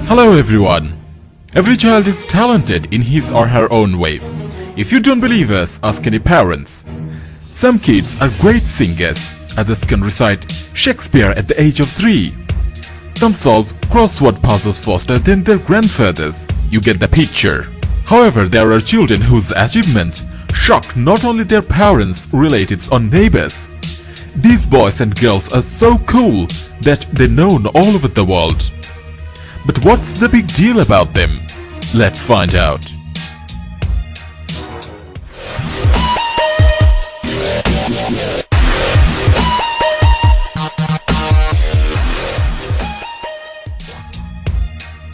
Hello everyone. Every child is talented in his or her own way. If you don't believe us, ask any parents. Some kids are great singers, others can recite Shakespeare at the age of 3. Some solve crossword puzzles faster than their grandfathers. You get the picture. However, there are children whose achievement shock not only their parents, relatives or neighbors. These boys and girls are so cool that they're known all over the world. But what's the big deal about them? Let's find out.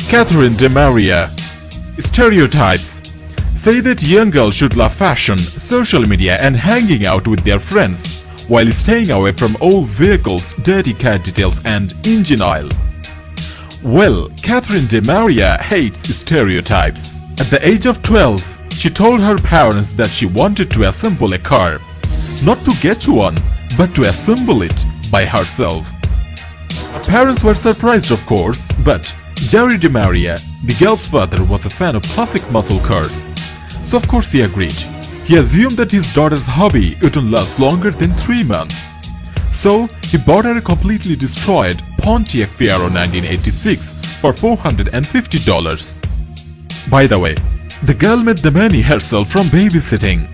Catherine DeMaria. Stereotypes say that young girls should love fashion, social media and hanging out with their friends while staying away from old vehicles, dirty car details and engine oil. Well, Catherine DeMaria hates stereotypes. At the age of 12, she told her parents that she wanted to assemble a car. Not to get one, but to assemble it by herself. Her parents were surprised of course, but Jerry DeMaria, the girl's father, was a fan of classic muscle cars. So of course he agreed. He assumed that his daughter's hobby wouldn't last longer than 3 months. So he bought her a completely destroyed Pontiac Fiero 1986 for $450. By the way, the girl made the money herself from babysitting.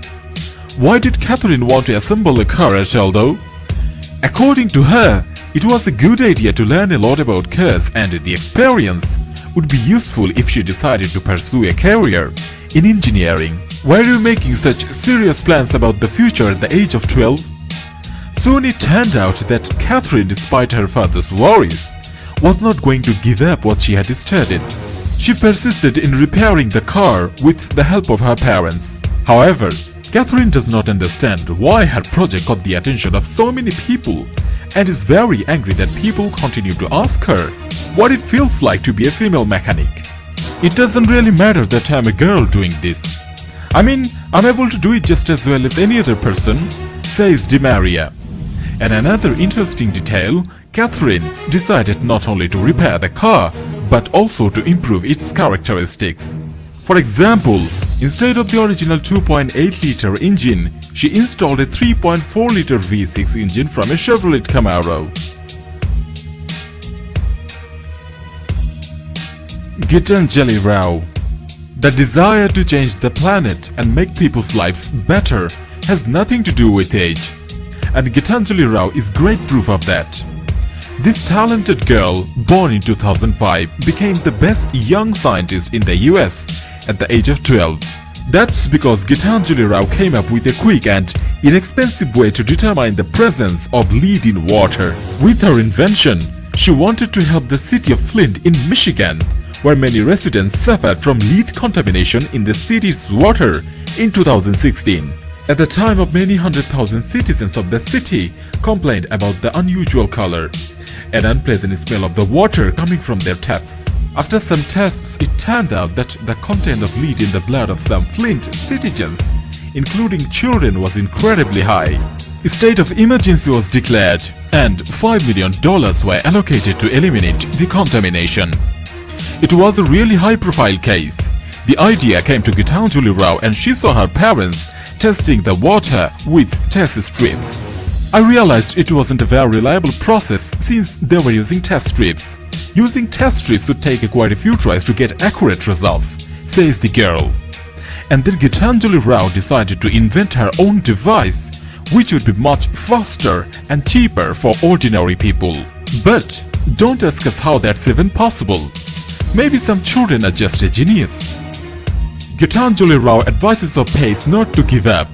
Why did Catherine want to assemble a car at all though? According to her, it was a good idea to learn a lot about cars and the experience would be useful if she decided to pursue a career in engineering. Why are you making such serious plans about the future at the age of 12? Soon it turned out that Catherine, despite her father's worries, was not going to give up what she had started. She persisted in repairing the car with the help of her parents. However, Catherine does not understand why her project got the attention of so many people and is very angry that people continue to ask her what it feels like to be a female mechanic. It doesn't really matter that I'm a girl doing this. I mean, I'm able to do it just as well as any other person, says DeMaria. And another interesting detail, Catherine decided not only to repair the car, but also to improve its characteristics. For example, instead of the original 2.8-liter engine, she installed a 3.4-liter V6 engine from a Chevrolet Camaro. Gitanjali Rao. The desire to change the planet and make people's lives better has nothing to do with age. And Gitanjali Rao is great proof of that. This talented girl, born in 2005, became the best young scientist in the US at the age of 12. That's because Gitanjali Rao came up with a quick and inexpensive way to determine the presence of lead in water. With her invention, she wanted to help the city of Flint in Michigan, where many residents suffered from lead contamination in the city's water in 2016. At the time of many 100,000 citizens of the city complained about the unusual color and unpleasant smell of the water coming from their taps. After some tests, it turned out that the content of lead in the blood of some Flint citizens, including children, was incredibly high. A state of emergency was declared and $5 million were allocated to eliminate the contamination. It was a really high-profile case. The idea came to Gitanjali Rao and she saw her parents testing the water with test strips. I realized it wasn't a very reliable process since they were using test strips. Using test strips would take quite a few tries to get accurate results, says the girl. And then Gitanjali Rao decided to invent her own device, which would be much faster and cheaper for ordinary people. But don't ask us how that's even possible. Maybe some children are just a genius. Gitanjali Rao advises her pace not to give up.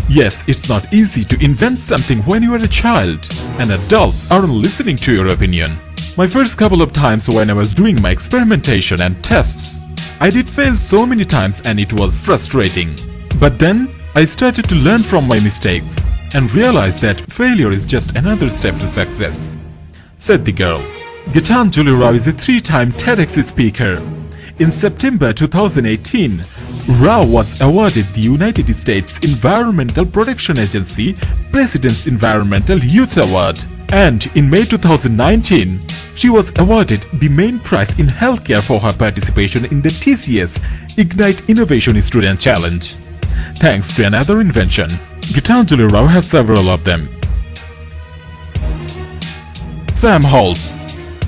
Yes, it's not easy to invent something when you are a child, and adults aren't listening to your opinion. My first couple of times when I was doing my experimentation and tests, I did fail so many times and it was frustrating. But then, I started to learn from my mistakes and realized that failure is just another step to success, said the girl. Gitanjali Rao is a 3-time TEDx speaker. In September 2018, Rao was awarded the United States Environmental Protection Agency President's Environmental Youth Award And in May 2019, she was awarded the main prize in healthcare for her participation in the TCS Ignite Innovation Student Challenge. Thanks to another invention, Gitanjali Rao has several of them. Sam Holtz.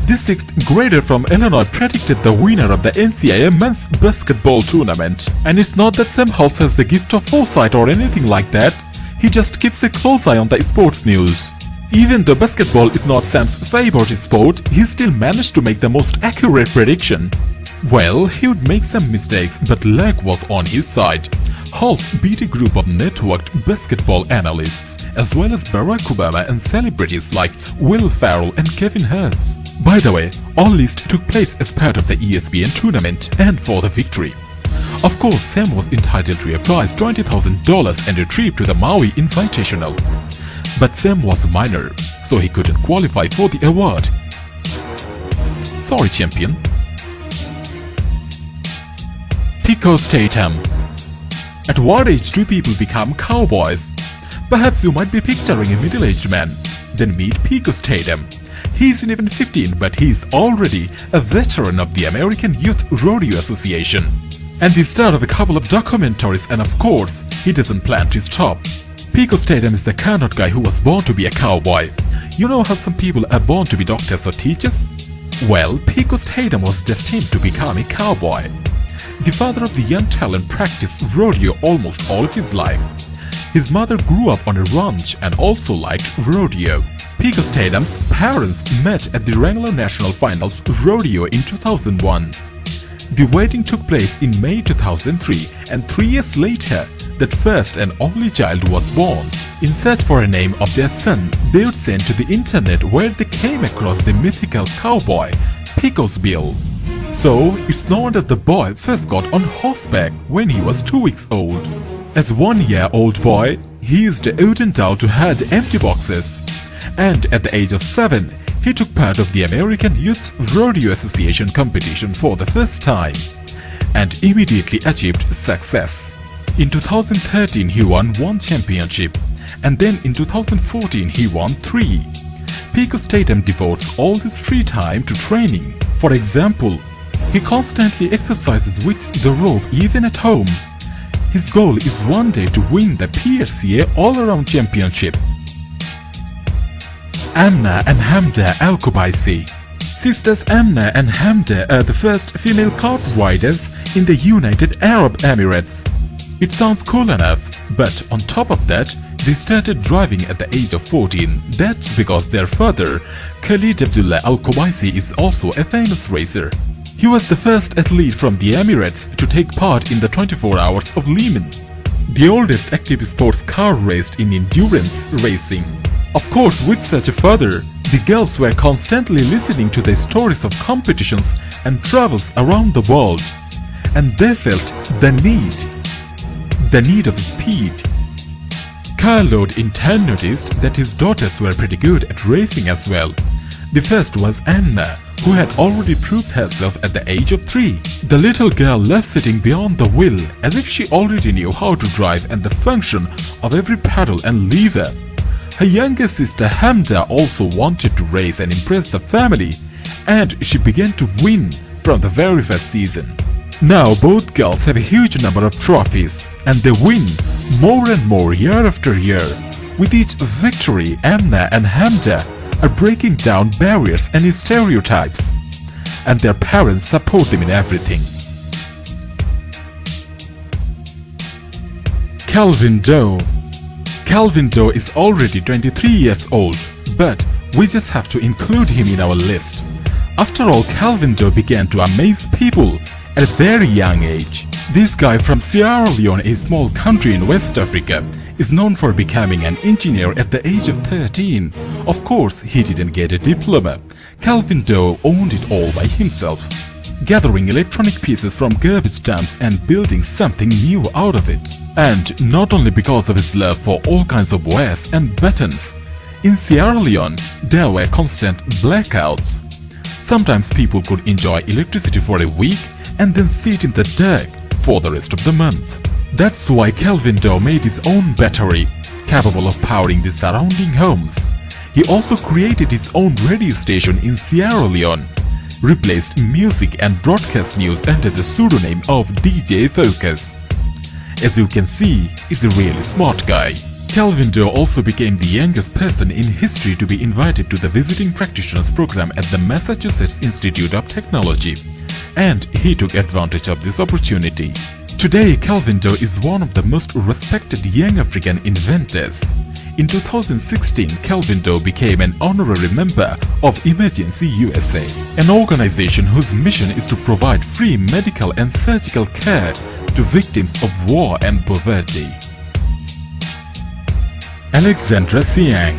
The 6th grader from Illinois predicted the winner of the NCAA men's basketball tournament. And it's not that Sam Holtz has the gift of foresight or anything like that. He just keeps a close eye on the sports news. Even though basketball is not Sam's favorite sport, he still managed to make the most accurate prediction. Well, he would make some mistakes, but luck was on his side. Holtz beat a group of networked basketball analysts, as well as Barack Obama and celebrities like Will Ferrell and Kevin Hart. By the way, all this took place as part of the ESPN tournament and for the victory. Of course, Sam was entitled to a prize $20,000 and a trip to the Maui Invitational. But Sam was a minor, so he couldn't qualify for the award. Sorry, champion. Pico Statham. At what age do people become cowboys? Perhaps you might be picturing a middle-aged man. Then meet Pico Statham. He isn't even 15, but he's already a veteran of the American Youth Rodeo Association. And the star of a couple of documentaries, and of course, he doesn't plan to stop. Pico Statham is the kind of guy who was born to be a cowboy. You know how some people are born to be doctors or teachers? Well, Pico Statham was destined to become a cowboy. The father of the young talent practiced rodeo almost all of his life. His mother grew up on a ranch and also liked rodeo. Pico Statham's parents met at the Wrangler National Finals Rodeo in 2001. The wedding took place in May 2003, and 3 years later, that first and only child was born. In search for a name of their son, they would send to the internet where they came across the mythical cowboy, Pico's Bill. So, it's no wonder the boy first got on horseback when he was 2 weeks old. As 1-year-old boy, he used a wooden dowel to herd empty boxes. And at the age of 7, he took part of the American Youth Rodeo Association competition for the first time, and immediately achieved success. In 2013, he won 1 championship, and then in 2014, he won 3. Pico Statham devotes all his free time to training. For example, he constantly exercises with the rope even at home. His goal is one day to win the PRCA All-Around Championship. Amna and Hamda Al-Kubaisi. Sisters Amna and Hamda are the first female kart riders in the United Arab Emirates. It sounds cool enough, but on top of that, they started driving at the age of 14. That's because their father, Khalid Abdullah Al-Kubaisi, is also a famous racer. He was the first athlete from the Emirates to take part in the 24 Hours of Le Mans, the oldest active sports car race in endurance racing. Of course, with such a father, the girls were constantly listening to the stories of competitions and travels around the world, and they felt the need of speed. Khaled in turn noticed that his daughters were pretty good at racing as well. The first was Amna, who had already proved herself at the age of 3. The little girl loved sitting beyond the wheel as if she already knew how to drive and the function of every pedal and lever. Her younger sister Hamda also wanted to race and impress the family, and she began to win from the very first season. Now both girls have a huge number of trophies, and they win more and more year after year. With each victory, Amna and Hamda are breaking down barriers and stereotypes, and their parents support them in everything. Calvin Doe. Calvin Doe is already 23 years old, but we just have to include him in our list. After all, Calvin Doe began to amaze people at a very young age. This guy from Sierra Leone, a small country in West Africa, is known for becoming an engineer at the age of 13. Of course, he didn't get a diploma. Calvin Doe owned it all by himself, gathering electronic pieces from garbage dumps and building something new out of it. And not only because of his love for all kinds of wires and buttons. In Sierra Leone, there were constant blackouts. Sometimes people could enjoy electricity for a week and then sit in the dark for the rest of the month. That's why Calvin Doe made his own battery, capable of powering the surrounding homes. He also created his own radio station in Sierra Leone, replaced music and broadcast news under the pseudonym of DJ Focus. As you can see, he's a really smart guy. Kelvin Doe also became the youngest person in history to be invited to the Visiting Practitioners program at the Massachusetts Institute of Technology, and he took advantage of this opportunity. Today, Kelvin Doe is one of the most respected young African inventors. In 2016, Kelvin Doe became an honorary member of Emergency USA, an organization whose mission is to provide free medical and surgical care to victims of war and poverty. Alexandra Siang.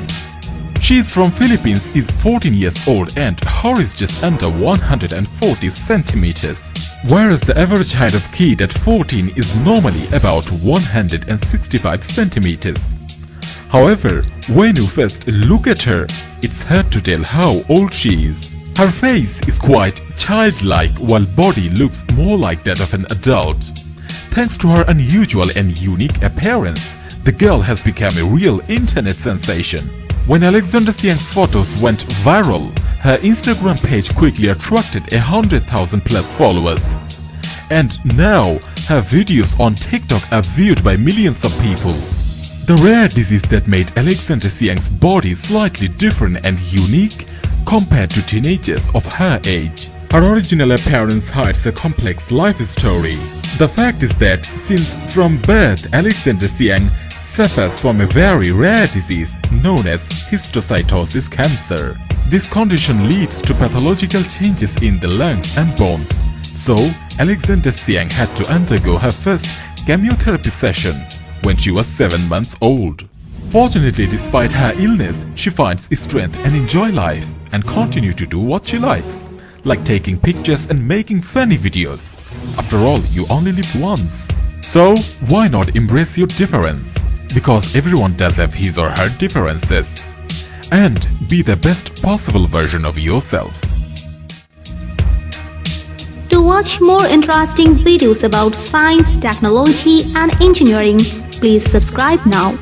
She is from Philippines, is 14 years old and her is just under 140 centimeters. Whereas the average height of kid at 14 is normally about 165 centimeters. However, when you first look at her, it's hard to tell how old she is. Her face is quite childlike while body looks more like that of an adult. Thanks to her unusual and unique appearance, the girl has become a real internet sensation. When Alexandra Siang's photos went viral, her Instagram page quickly attracted 100,000 plus followers. And now, her videos on TikTok are viewed by millions of people. The rare disease that made Alexandra Siang's body slightly different and unique compared to teenagers of her age. Her original appearance hides a complex life story. The fact is that since from birth Alexandra Siang suffers from a very rare disease known as histiocytosis cancer. This condition leads to pathological changes in the lungs and bones. So, Alexandra Siang had to undergo her first chemotherapy session when she was 7 months old. Fortunately, despite her illness, she finds strength and enjoy life and continue to do what she likes, like taking pictures and making funny videos. After all, you only live once. So, why not embrace your difference? Because everyone does have his or her differences. And be the best possible version of yourself. To watch more interesting videos about science, technology and engineering, please subscribe now.